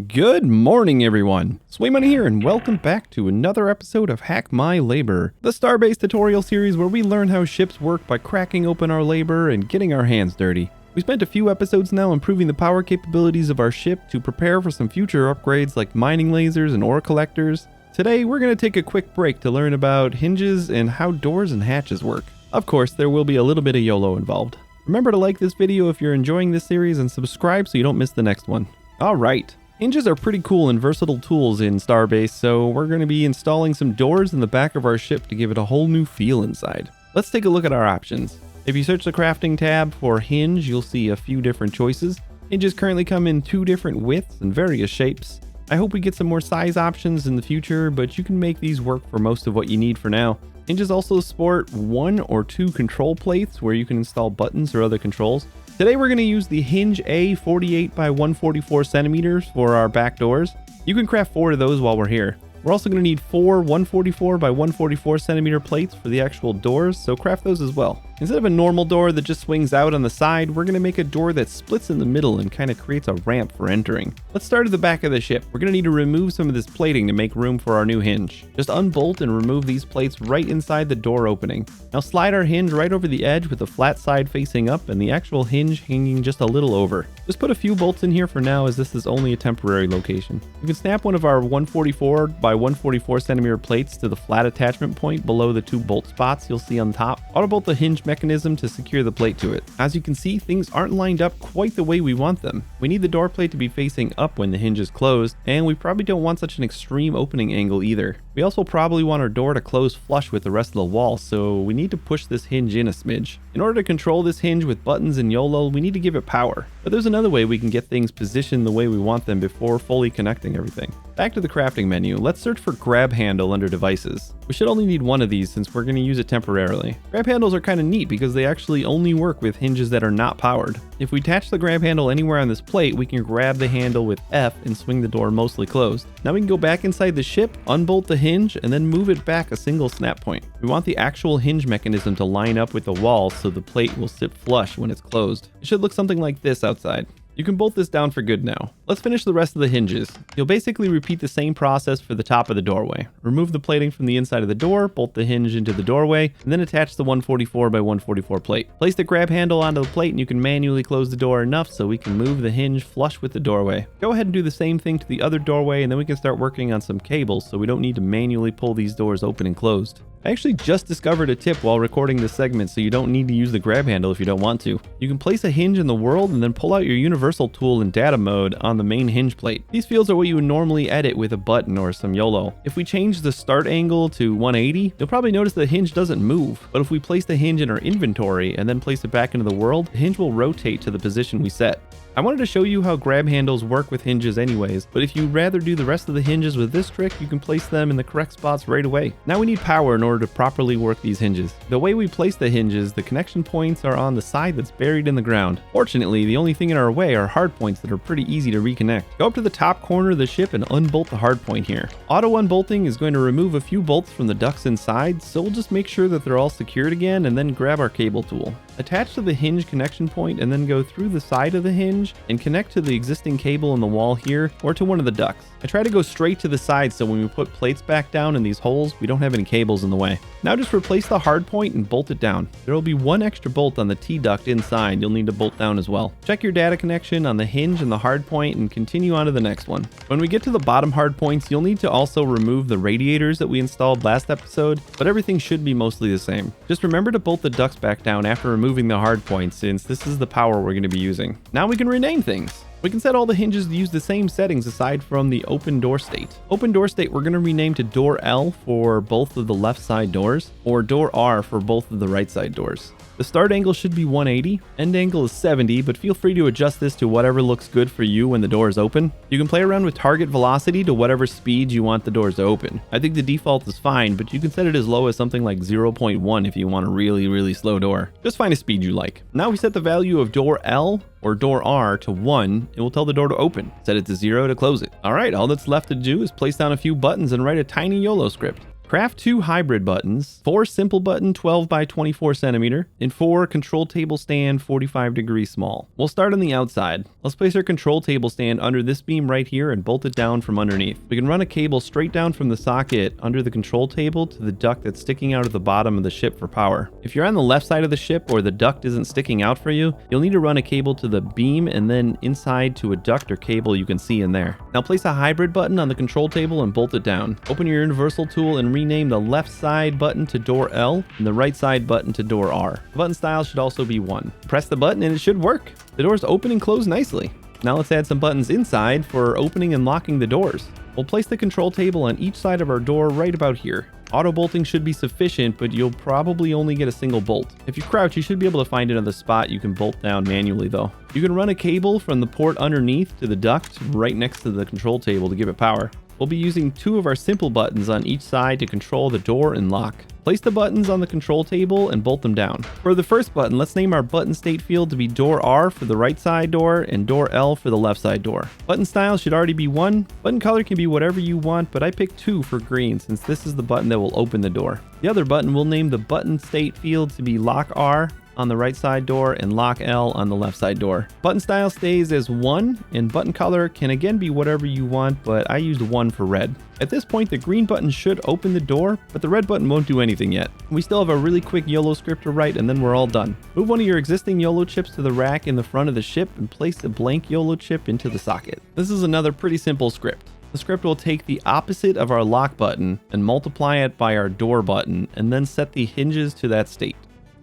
Good morning, everyone. Swayman here, and welcome back to another episode of Hack My Labor, the Starbase tutorial series where we learn how ships work by cracking open our labor and getting our hands dirty. We spent a few episodes now improving the power capabilities of our ship to prepare for some future upgrades like mining lasers and ore collectors. Today, we're going to take a quick break to learn about hinges and how doors and hatches work. Of course, there will be a little bit of YOLO involved. Remember to like this video if you're enjoying this series and subscribe so you don't miss the next one. Alright. Hinges are pretty cool and versatile tools in Starbase, so we're going to be installing some doors in the back of our ship to give it a whole new feel inside. Let's take a look at our options. If you search the crafting tab for hinge, you'll see a few different choices. Hinges currently come in 2 different widths and various shapes. I hope we get some more size options in the future, but you can make these work for most of what you need for now. Hinges also sport 1 or 2 control plates where you can install buttons or other controls. Today we're going to use the Hinge A 48 by 144 centimeters for our back doors. You can craft 4 of those while we're here. We're also going to need 4 144 by 144 centimeter plates for the actual doors, so craft those as well. Instead of a normal door that just swings out on the side, we're going to make a door that splits in the middle and kind of creates a ramp for entering. Let's start at the back of the ship. We're going to need to remove some of this plating to make room for our new hinge. Just unbolt and remove these plates right inside the door opening. Now slide our hinge right over the edge with the flat side facing up and the actual hinge hanging just a little over. Just put a few bolts in here for now as this is only a temporary location. You can snap one of our 144 by 144 centimeter plates to the flat attachment point below the 2 bolt spots you'll see on top. Auto bolt the hinge mechanism to secure the plate to it. As you can see, things aren't lined up quite the way we want them. We need the door plate to be facing up when the hinge is closed, and we probably don't want such an extreme opening angle either. We also probably want our door to close flush with the rest of the wall, so we need to push this hinge in a smidge. In order to control this hinge with buttons and YOLO, we need to give it power. But there's another way we can get things positioned the way we want them before fully connecting everything. Back to the crafting menu, let's search for grab handle under devices. We should only need 1 of these since we're going to use it temporarily. Grab handles are kind of neat because they actually only work with hinges that are not powered. If we attach the grab handle anywhere on this plate, we can grab the handle with F and swing the door mostly closed. Now we can go back inside the ship, unbolt the hinge, and then move it back a single snap point. We want the actual hinge mechanism to line up with the wall so the plate will sit flush when it's closed. It should look something like this outside. You can bolt this down for good now. Let's finish the rest of the hinges. You'll basically repeat the same process for the top of the doorway. Remove the plating from the inside of the door, bolt the hinge into the doorway, and then attach the 144 by 144 plate. Place the grab handle onto the plate and you can manually close the door enough so we can move the hinge flush with the doorway. Go ahead and do the same thing to the other doorway and then we can start working on some cables so we don't need to manually pull these doors open and closed. I actually just discovered a tip while recording this segment so you don't need to use the grab handle if you don't want to. You can place a hinge in the world and then pull out your universal tool in data mode on the main hinge plate. These fields are what you would normally edit with a button or some YOLO. If we change the start angle to 180, you'll probably notice the hinge doesn't move, but if we place the hinge in our inventory and then place it back into the world, the hinge will rotate to the position we set. I wanted to show you how grab handles work with hinges anyways, but if you'd rather do the rest of the hinges with this trick, you can place them in the correct spots right away. Now we need power in order to properly work these hinges. The way we place the hinges, the connection points are on the side that's buried in the ground. Fortunately, the only thing in our way are hard points that are pretty easy to reconnect. Go up to the top corner of the ship and unbolt the hard point here. Auto unbolting is going to remove a few bolts from the ducts inside, so we'll just make sure that they're all secured again and then grab our cable tool. Attach to the hinge connection point and then go through the side of the hinge and connect to the existing cable in the wall here or to one of the ducts. I try to go straight to the side so when we put plates back down in these holes, we don't have any cables in the way. Now just replace the hard point and bolt it down. There will be 1 extra bolt on the T-duct inside you'll need to bolt down as well. Check your data connection on the hinge and the hard point and continue on to the next one. When we get to the bottom hard points, you'll need to also remove the radiators that we installed last episode, but everything should be mostly the same. Just remember to bolt the ducts back down after removing the hard points since this is the power we're going to be using. Now we can rename things. We can set all the hinges to use the same settings aside from the open door state. Open door state we're going to rename to door L for both of the left side doors or door R for both of the right side doors. The start angle should be 180, end angle is 70, but feel free to adjust this to whatever looks good for you when the door is open. You can play around with target velocity to whatever speed you want the doors to open. I think the default is fine, but you can set it as low as something like 0.1 if you want a really slow door. Just find a speed you like. Now we set the value of door L or door R to 1, it will tell the door to open. Set it to 0 to close it. Alright, all that's left to do is place down a few buttons and write a tiny YOLO script. Craft 2 hybrid buttons, 4 simple button 12 by 24 centimeter, and 4 control table stand 45 degrees small. We'll start on the outside. Let's place our control table stand under this beam right here and bolt it down from underneath. We can run a cable straight down from the socket under the control table to the duct that's sticking out of the bottom of the ship for power. If you're on the left side of the ship or the duct isn't sticking out for you, you'll need to run a cable to the beam and then inside to a duct or cable you can see in there. Now place a hybrid button on the control table and bolt it down. Open your universal tool and rename the left side button to door L and the right side button to door R. The button style should also be 1. Press the button and it should work. The doors open and close nicely. Now let's add some buttons inside for opening and locking the doors. We'll place the control table on each side of our door right about here. Auto bolting should be sufficient, but you'll probably only get a single bolt. If you crouch, you should be able to find another spot you can bolt down manually though. You can run a cable from the port underneath to the duct right next to the control table to give it power. We'll be using 2 of our simple buttons on each side to control the door and lock. Place the buttons on the control table and bolt them down. For the first button, let's name our button state field to be door R for the right side door and door L for the left side door. Button style should already be 1. Button color can be whatever you want, but I picked 2 for green since this is the button that will open the door. The other button we'll name the button state field to be lock R on the right side door and lock L on the left side door. Button style stays as 1 and button color can again be whatever you want, but I used 1 for red. At this point, the green button should open the door, but the red button won't do anything yet. We still have a really quick YOLO script to write and then we're all done. Move one of your existing YOLO chips to the rack in the front of the ship and place a blank YOLO chip into the socket. This is another pretty simple script. The script will take the opposite of our lock button and multiply it by our door button and then set the hinges to that state.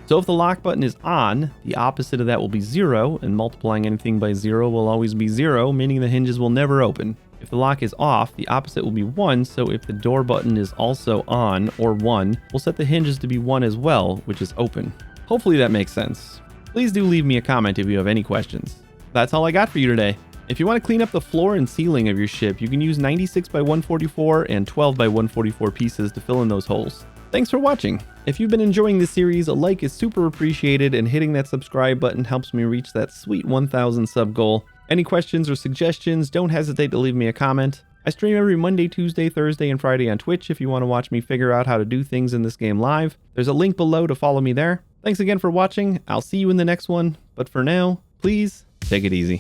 So if the lock button is on, the opposite of that will be 0, and multiplying anything by 0 will always be 0, meaning the hinges will never open. If the lock is off, the opposite will be 1, so if the door button is also on, or 1, we'll set the hinges to be 1 as well, which is open. Hopefully that makes sense. Please do leave me a comment if you have any questions. That's all I got for you today. If you want to clean up the floor and ceiling of your ship, you can use 96 by 144 and 12 by 144 pieces to fill in those holes. Thanks for watching. If you've been enjoying this series, a like is super appreciated and hitting that subscribe button helps me reach that sweet 1,000 sub goal. Any questions or suggestions, don't hesitate to leave me a comment. I stream every Monday, Tuesday, Thursday, and Friday on Twitch if you want to watch me figure out how to do things in this game live. There's a link below to follow me there. Thanks again for watching. I'll see you in the next one, but for now, please take it easy.